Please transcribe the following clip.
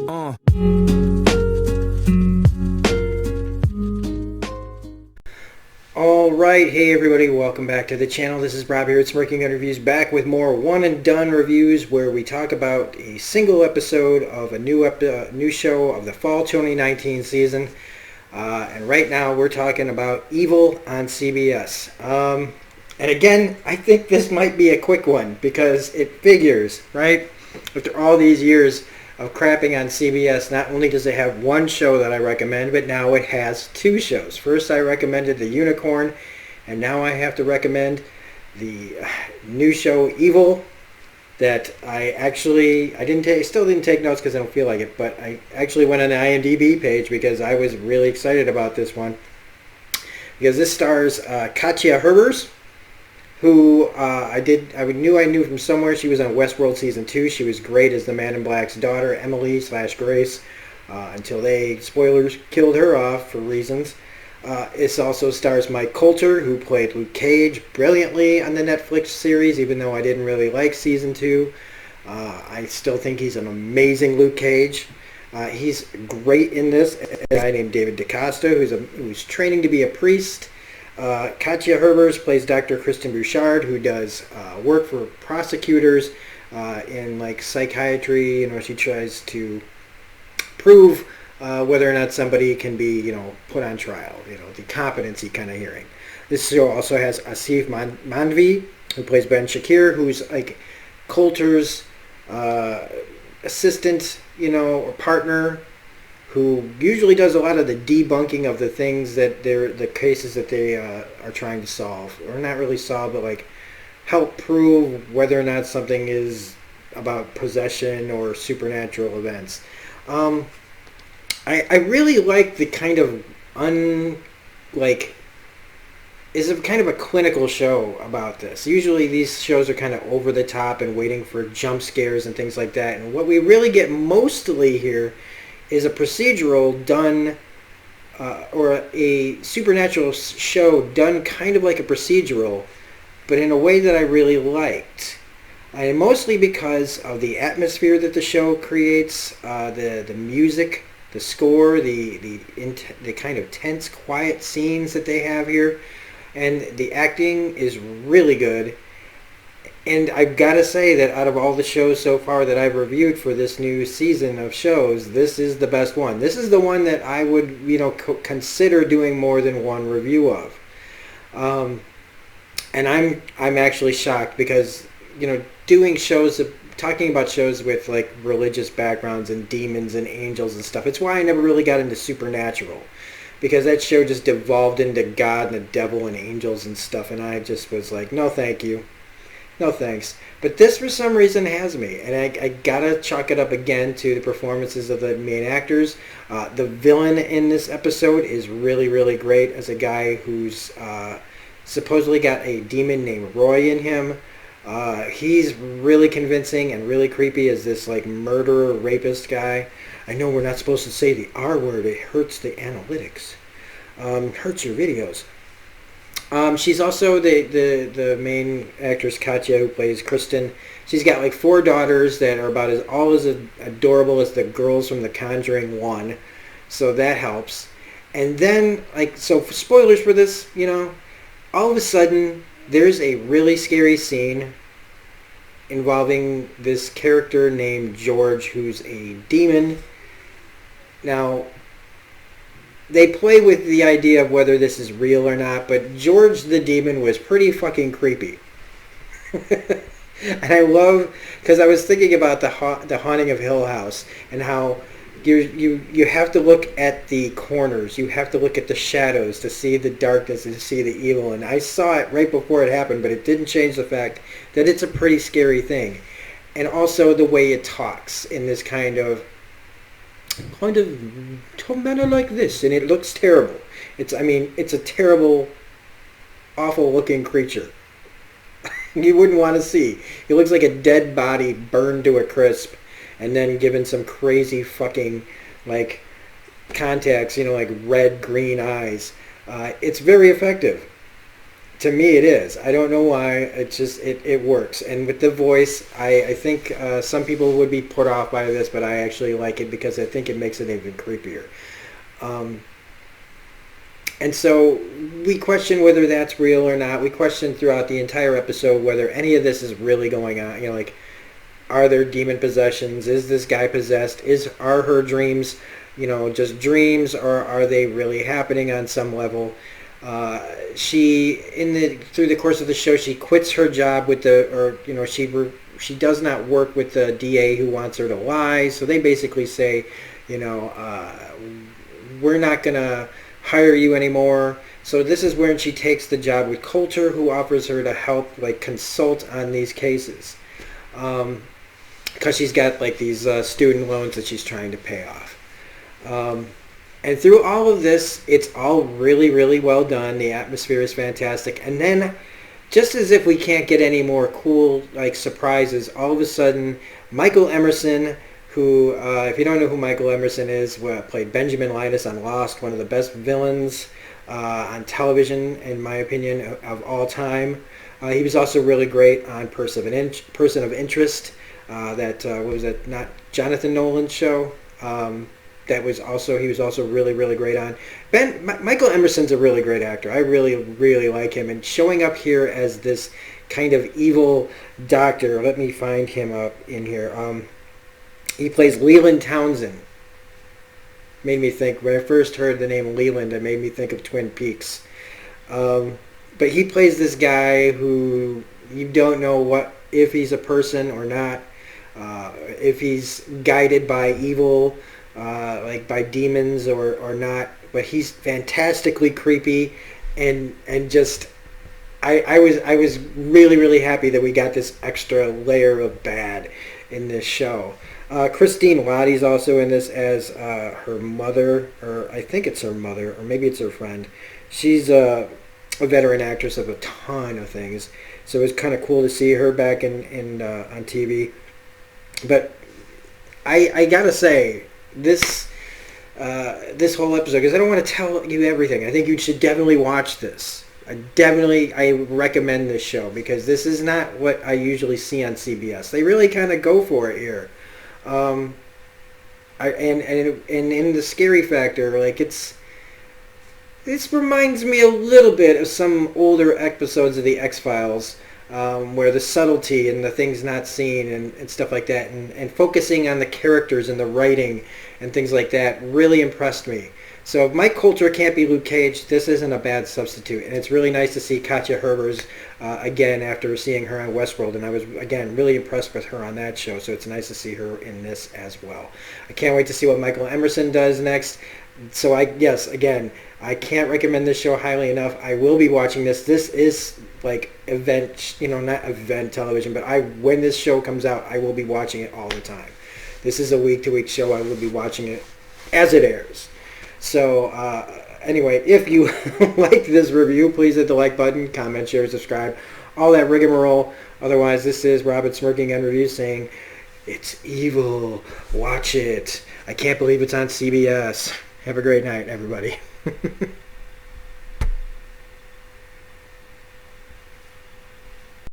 Alright, hey everybody, welcome back to the channel. This is Rob here at Smirking Gun Reviews, back with more one and done reviews where we talk about a single episode of a new show of the fall 2019 season. And right now we're talking about Evil on CBS. And again, I think this might be a quick one because it figures, right? After all these years of crapping on CBS, not only does it have one show that I recommend, but now it has two shows. First I recommended The Unicorn, and now I have to recommend the new show Evil that I still didn't take notes because I don't feel like it, but I actually went on the IMDb page because I was really excited about this one. Because this stars Katja Herbers, who I knew from somewhere. She was on Westworld Season 2. She was great as the Man in Black's daughter, Emily/Grace, until they, spoilers, killed her off for reasons. It also stars Mike Colter, who played Luke Cage brilliantly on the Netflix series, even though I didn't really like Season 2. I still think he's an amazing Luke Cage. He's great in this. A guy named David DaCosta, who's training to be a priest. Katja Herbers plays Dr. Kristen Bouchard, who does work for prosecutors in like psychiatry. She tries to prove whether or not somebody can be, put on trial. The competency kind of hearing. This show also has Asif Mandvi, who plays Ben Shakir, who's like Coulter's assistant, or partner, who usually does a lot of the debunking of the things that the cases that they are trying to solve, or not really solve, but like help prove whether or not something is about possession or supernatural events. I really like the kind of is a kind of a clinical show about this. Usually these shows are kind of over the top and waiting for jump scares and things like that, and what we really get mostly here is a procedural done, or a supernatural show done kind of like a procedural, but in a way that I really liked. And mostly because of the atmosphere that the show creates, the music, the score, the kind of tense, quiet scenes that they have here, and the acting is really good. And I've got to say that out of all the shows so far that I've reviewed for this new season of shows, this is the best one. This is the one that I would, consider doing more than one review of. And I'm actually shocked because, talking about shows with like religious backgrounds and demons and angels and stuff, it's why I never really got into Supernatural. Because that show just devolved into God and the devil and angels and stuff, and I just was like, no thank you. No thanks. But this, for some reason, has me. And I gotta chalk it up again to the performances of the main actors. The villain in this episode is really, really great, as a guy who's supposedly got a demon named Roy in him. He's really convincing and really creepy as this like murderer, rapist guy. I know we're not supposed to say the R word. It hurts the analytics. Hurts your videos. She's also the main actress, Katja, who plays Kristen. She's got like 4 daughters that are about as adorable as the girls from The Conjuring 1. So that helps. And then, spoilers for this, all of a sudden, there's a really scary scene involving this character named George, who's a demon. Now, they play with the idea of whether this is real or not, but George the demon was pretty fucking creepy. And I love, because I was thinking about the Haunting of Hill House, and how you have to look at the corners, you have to look at the shadows to see the darkness and to see the evil. And I saw it right before it happened, but it didn't change the fact that it's a pretty scary thing. And also the way it talks in this kind of manner like this, and it looks terrible. It's a terrible, awful looking creature. You wouldn't want to see. He looks like a dead body burned to a crisp, and then given some crazy fucking like contacts, like red green eyes. It's very effective. To me, it is. I don't know why. It just it works. And with the voice, I think some people would be put off by this, but I actually like it because I think it makes it even creepier. Um, and so we question whether that's real or not. We question throughout the entire episode whether any of this is really going on. You know, like, are there demon possessions? Is this guy possessed? Are her dreams, just dreams, or are they really happening on some level? Through the course of the show, she quits her job she does not work with the DA who wants her to lie. So they basically say, we're not gonna hire you anymore. So this is when she takes the job with Coulter, who offers her to help, like, consult on these cases, because she's got, like, these student loans that she's trying to pay off. And through all of this, it's all really, really well done. The atmosphere is fantastic. And then, just as if we can't get any more cool, like, surprises, all of a sudden, Michael Emerson, who, if you don't know who Michael Emerson is, played Benjamin Linus on Lost, one of the best villains on television, in my opinion, of all time. He was also really great on Person of Interest, what was that, not Jonathan Nolan's show? He was also really, really great on. Michael Emerson's a really great actor. I really, really like him. And showing up here as this kind of evil doctor, let me find him up in here. He plays Leland Townsend. Made me think, when I first heard the name Leland, it made me think of Twin Peaks. But he plays this guy who you don't know if he's a person or not, if he's guided by evil, like by demons or not, but he's fantastically creepy, and just I was really, really happy that we got this extra layer of bad in this show. Christine Lottie's also in this as her mother, or I think it's her mother, or maybe it's her friend. She's a veteran actress of a ton of things, so it was kind of cool to see her back in on TV. But I gotta say, this whole episode, because I don't want to tell you everything. I think you should definitely watch this. I recommend this show, because this is not what I usually see on CBS. They really kind of go for it here. And in the scary factor, like, this reminds me a little bit of some older episodes of the X-Files, where the subtlety and the things not seen and stuff like that, and focusing on the characters and the writing and things like that really impressed me. So if Mike Coulter can't be Luke Cage, this isn't a bad substitute. And it's really nice to see Katja Herbers again after seeing her on Westworld. And I was, again, really impressed with her on that show. So it's nice to see her in this as well. I can't wait to see what Michael Emerson does next. So I can't recommend this show highly enough. I will be watching this. This is like event, not event television, but when this show comes out, I will be watching it all the time. This is a week-to-week show. I will be watching it as it airs. So anyway, if you liked this review, please hit the like button, comment, share, subscribe, all that rigmarole. Otherwise, this is Robert Smirking on Reviews saying, it's evil. Watch it. I can't believe it's on CBS. Have a great night, everybody.